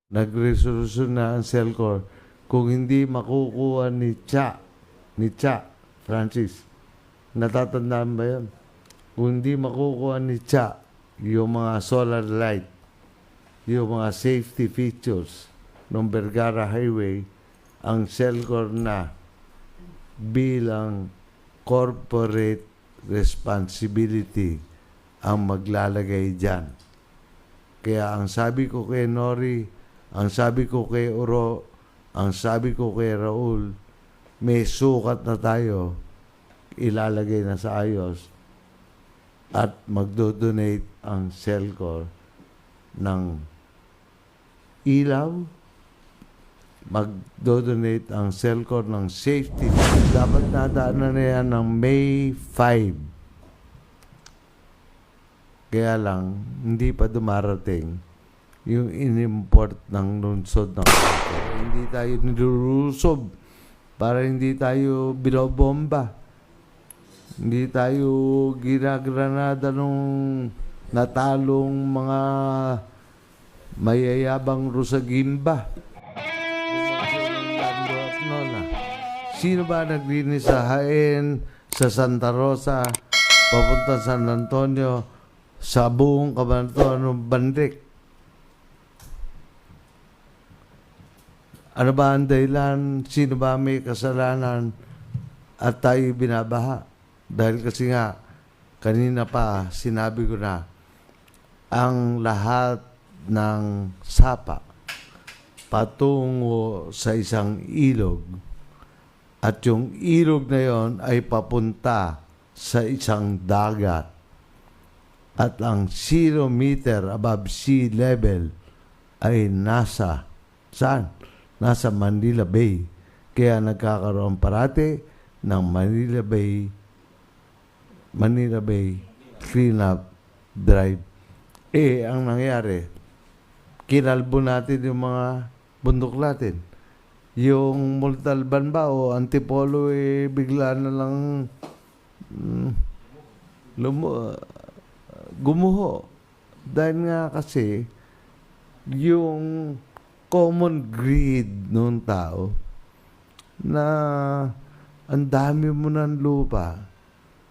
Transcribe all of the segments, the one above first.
nagresolusyon na ang CELCOR kung hindi makukuha ni Francis. Natatandaan ba yun? Kung hindi makukuha ni yung mga solar light, yung mga safety features ng Vergara Highway, ang CELCOR na bilang corporate responsibility ang maglalagay dyan. Kaya ang sabi ko kay Nori, ang sabi ko kay Uro, ang sabi ko kay Raul, may sukat na tayo, ilalagay na sa ayos at magdodonate ang CELCOR ng ilaw, magdodonate ang CELCOR ng safety. Dapat nadaanan na yan ng May 5. Kaya lang, hindi pa dumarating yung in-import ng lungsod ng CELCOR. Hindi tayo nilulusob para hindi tayo binobomba. Hindi tayo ginagranada nung natalong mga mayayabang Rosagimba. Sino ba naglinis sa Jaén, sa Santa Rosa, papunta San Antonio, sa buong Cabanatuan, Bandik? Ano ba ang dahilan? Sino ba may kasalanan at tayo binabaha? Dahil kasi nga, kanina pa sinabi ko na, ang lahat ng sapa patungo sa isang ilog at yung ilog na yon ay papunta sa isang dagat at ang 0 meter above sea level ay nasa saan? Nasa Manila Bay. Kaya nagkakaroon parati ng Manila Bay Cleanup Drive. Ang nangyari, kinalbo natin yung mga bundok natin. Yung Montalban ba o Antipolo bigla na lang gumuho. Dahil nga kasi yung common greed ng tao na ang dami mo ng lupa,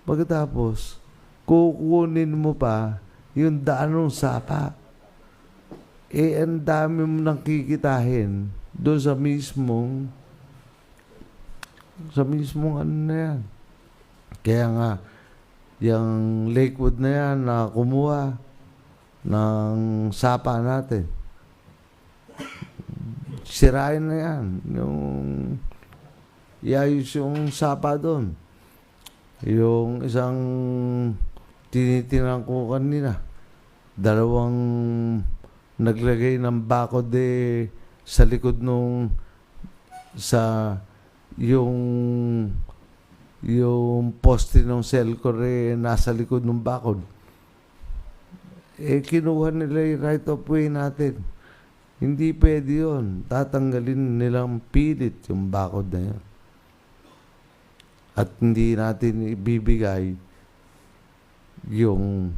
pagkatapos kukunin mo pa yung daanong sapa. Ang dami mo nang kikitahin doon sa mismong ano na yan. Kaya nga, yung Lakewood na yan na kumuha ng sapa natin, sirain na yan. Iayos yung sapa doon. Yung isang tinitingnan ko kanina, 2 naglagay ng bakod sa likod yung poste ng CELCOR nasa likod ng bakod. Kinuha nila yung right of way natin. Hindi pwede yun. Tatanggalin nilang pilit yung bakod na yun. At hindi natin ibibigay yung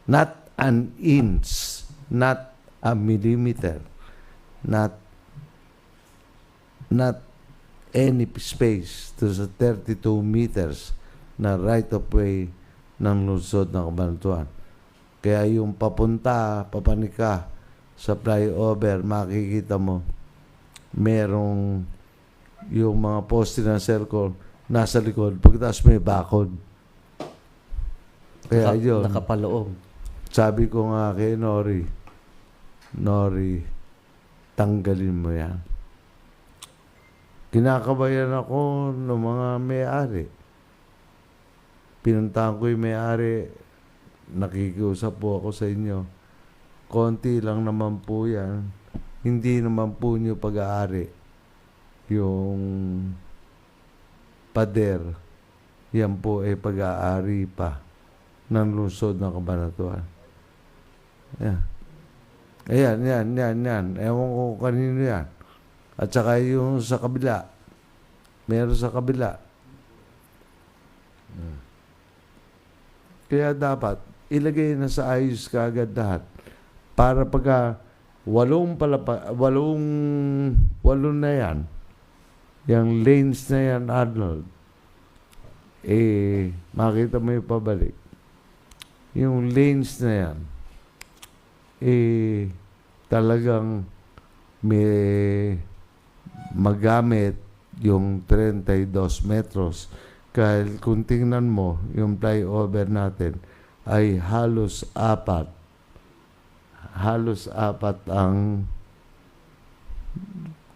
not an inch, not a millimeter, not any space to sa 32 meters na right of way ng lungsod ng Cabanatuan. Kaya yung papanika sa flyover, makikita mo merong yung mga poste ng CELCOR nasa likod, pagkatapos may bakod. Kaya yun, nakapaloob. sabi ko nga kay Nori, tanggalin mo yan. Kinakabayan ako ng mga may-ari. Pinuntahan ko yung may-ari, nakikiusap po ako sa inyo. Konti lang naman po yan. Hindi naman po nyo pag-aari. Yung pader, yan po ay pag-aari pa ng lungsod ng Cabanatuan. Yan. Ayan. Ewan ko kanino yan. At saka yung sa kabila. Meron sa kabila. Kaya dapat ilagay na sa ayos kaagad lahat. Para pagka walo na yan. Yung lanes na yan, Arnold, makita mo yung pabalik. Yung lanes na yan, talagang may magamit yung 32 metros. Kahit kung tingnan mo, yung flyover natin ay halos apat ang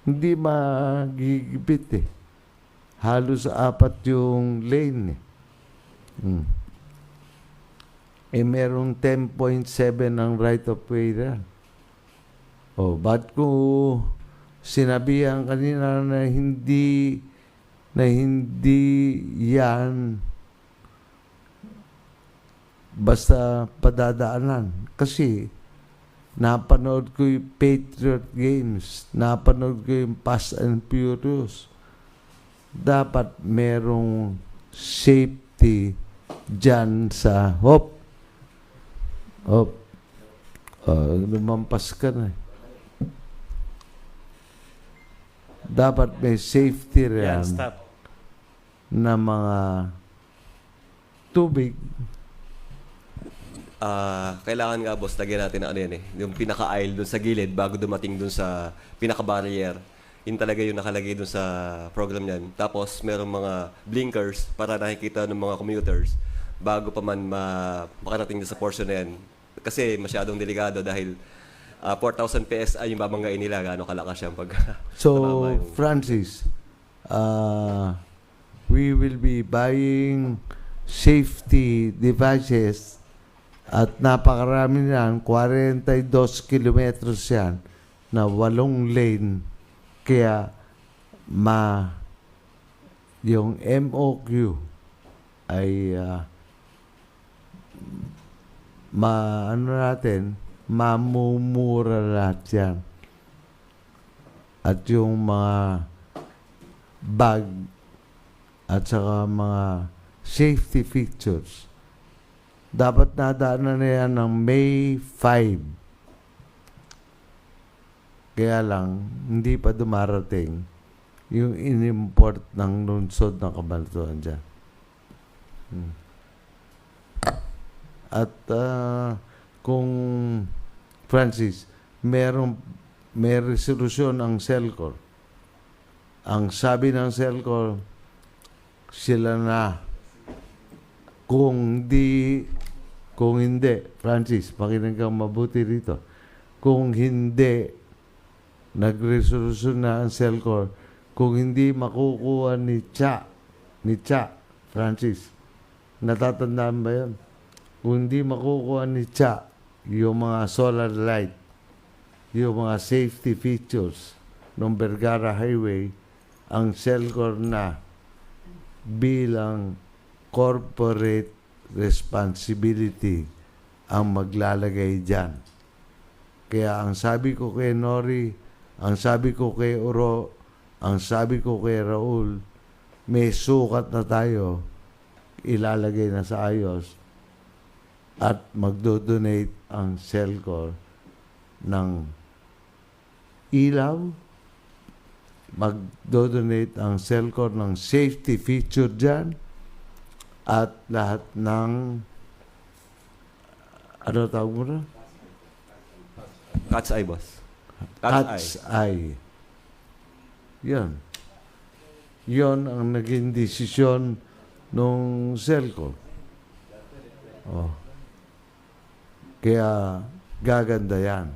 hindi magigipit halos apat yung lane merong 10.7 ang right of way na. Ba't ko sinabihan kanina na hindi yan basta padadaanan? Kasi napanood ko yung Patriot Games, napanood ko yung Fast and Furious. Dapat merong safety dyan sa lumampas ka na. Dapat may safety riyan na mga tubig. Kailangan nga, boss, lagyan natin na yung pinaka-aisle dun sa gilid bago dumating dun sa pinaka-barrier. Yun talaga yung nakalagay dun sa program niyan. Tapos, merong mga blinkers para nakikita ng mga commuters bago pa man makarating sa portion na yan. Kasi masyadong delikado dahil 4,000 PSI yung babanggain nila, gaano kalakas yan pag So, Francis, we will be buying safety devices at napakarami niyan, 42 kilometros yan na 8 lane. Kaya yung MOQ ay mamumura lahat yan. At yung mga bag at saka mga safety features, dapat nadaanan na yan ng May 5. Kaya lang, hindi pa dumarating yung in-import ng lungsod ng Cabanatuan dyan. At kung Francis, may resolusyon ang CELCOR. Ang sabi ng CELCOR, sila na. Kung hindi, Francis, pakinig kang mabuti rito. Kung hindi, nagresolusyon na ang CELCOR, kung hindi makukuha ni Cha, Francis, natatandaan ba yun? Kung hindi makukuha ni Cha, yung mga solar light, yung mga safety features ng Vergara Highway, ang CELCOR na bilang corporate responsibility ang maglalagay dyan. Kaya ang sabi ko kay Nori, ang sabi ko kay Uro, ang sabi ko kay Raul, may sukat na tayo, ilalagay na sa ayos at magdodonate ang CELCOR ng ilaw, magdodonate ang CELCOR ng safety feature dyan, at lahat ng ano tawag mo na? Cat's eye, boss. Cat's eye. Yan. Yon ang naging desisyon nung CELCOR. Kaya gaganda yan.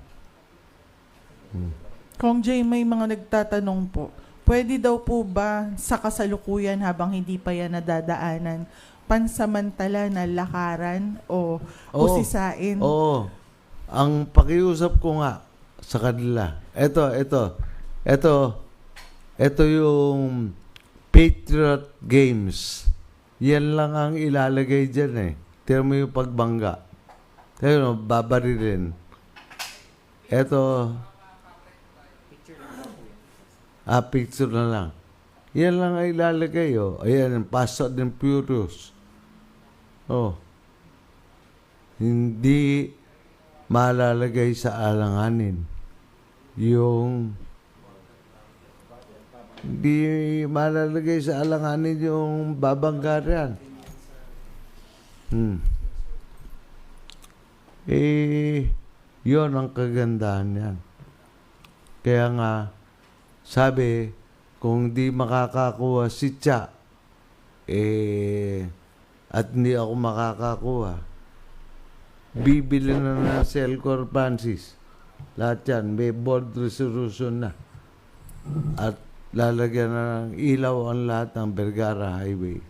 Kong Jay, may mga nagtatanong po. Pwede daw po ba sa kasalukuyan habang hindi pa yan nadadaanan, pansamantala na lakaran o usisain? Oo. Ang pakiusap ko nga sa kanila, ito yung Patriot Games. Yan lang ang ilalagay dyan eh. Tignan mo yung pagbangga. Kaya babarilin. Picture na lang. Yan lang ay ilalagay. Ayan, Fast and Furious. Hindi malalagay sa alanganin. yung hindi malalagay sa alanganin yung babanggaran. Yun ang kagandahan yan. Kaya nga, sabi, kung di makakakuha si Cha, at hindi ako makakakuha, bibili na ng Celcor Francis. Lahat yan, may board resolution na. At lalagyan na ng ilaw ang lahat ng Vergara Highway.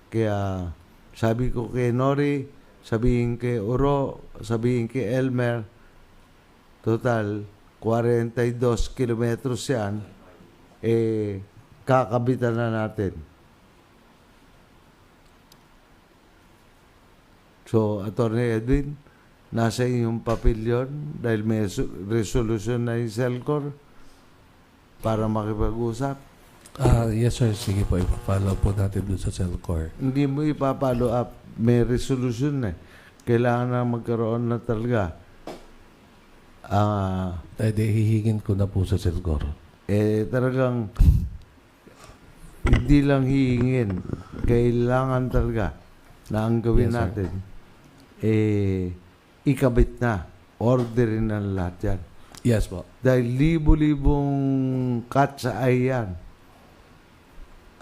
Kaya sabi ko kay Nori, sabihin kay Uro, sabihin kay Elmer, total, 42 kilometros yan, kakabitan na natin. So, Atty. Edwin, nasa inyong papilyon dahil may resolution na yung Celcor para makipag-usap. Yes sir, sige po, ipa-follow po natin dun sa Celcor. Hindi mo ipapalo up. May resolution na. Kailangan na magkaroon na talaga. Hihingin ko na po sa Celcor. Talagang hindi lang hihingin. Kailangan talaga na ang gawin Yes, sir. natin ikabit na. Orderin na lahat yan. Yes po. Dahil libo-libong cut sa eye yan.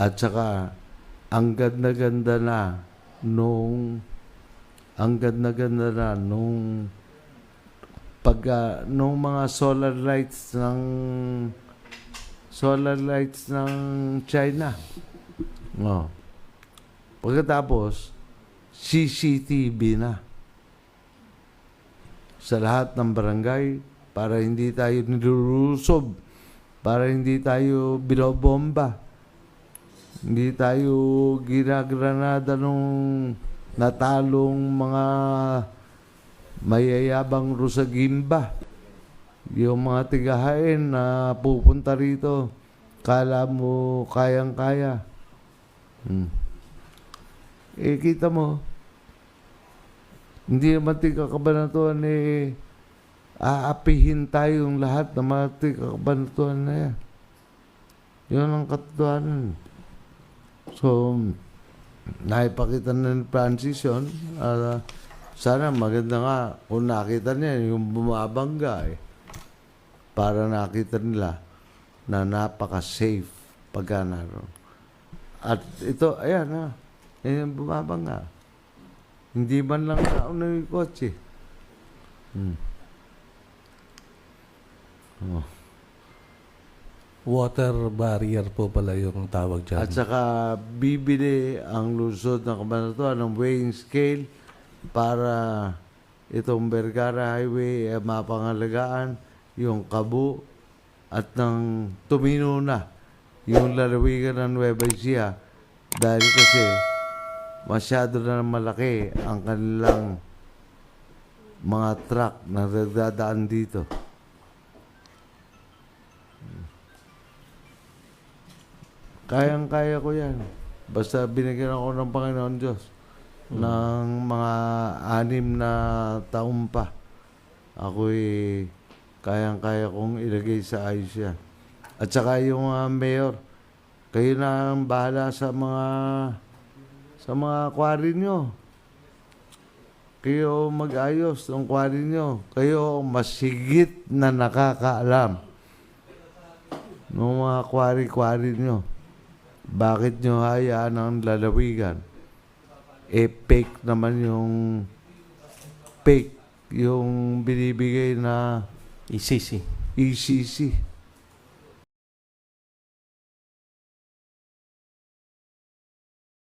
At saka, ang ganda-ganda na nung nung mga solar lights ng China. No. Pagkatapos, CCTV na sa lahat ng barangay para hindi tayo nilulusob, para hindi tayo binobomba, hindi tayo ginagranada nung natalong mga mayayabang Rusagimba. Yung mga tigahain na pupunta rito, kala mo kayang-kaya. Kita mo, hindi naman tigakabanatuan aapihin tayong lahat ng mga tigakabanatuan na yan. Yun ang katotohanan. So, naipakita na ni Francis yun. Sana maganda nga kung nakita niya yung bumabangga para nakita nila na napaka-safe pagka naroon. At ito, ayan na. Yan yung bumabangga. Hindi man lang nauna yung kotse. Water barrier po pala yung tawag dyan. At saka bibili ang lungsod ng Cabanatuan ng weighing scale para itong Vergara Highway mapangalagaan yung Kabu at nang tumino na yung lalawigan ng Nueva Ecija dahil kasi masyado na malaki ang kanilang mga truck na nagdadaan dito. Kayang-kaya ko yan. Basta binigyan ako ng Panginoon Diyos ng mga 6 na taon pa. Ako'y kayang-kaya kong ilagay sa ayos yan. At saka yung mayor, kayo na ang bahala sa mga quarry nyo. Kayo mag-ayos ng quarry nyo. Kayo mas higit na nakakaalam ng mga quarry nyo. Bakit nyo hayaan ang lalawigan? Fake naman yung binibigay na ECC. ECC.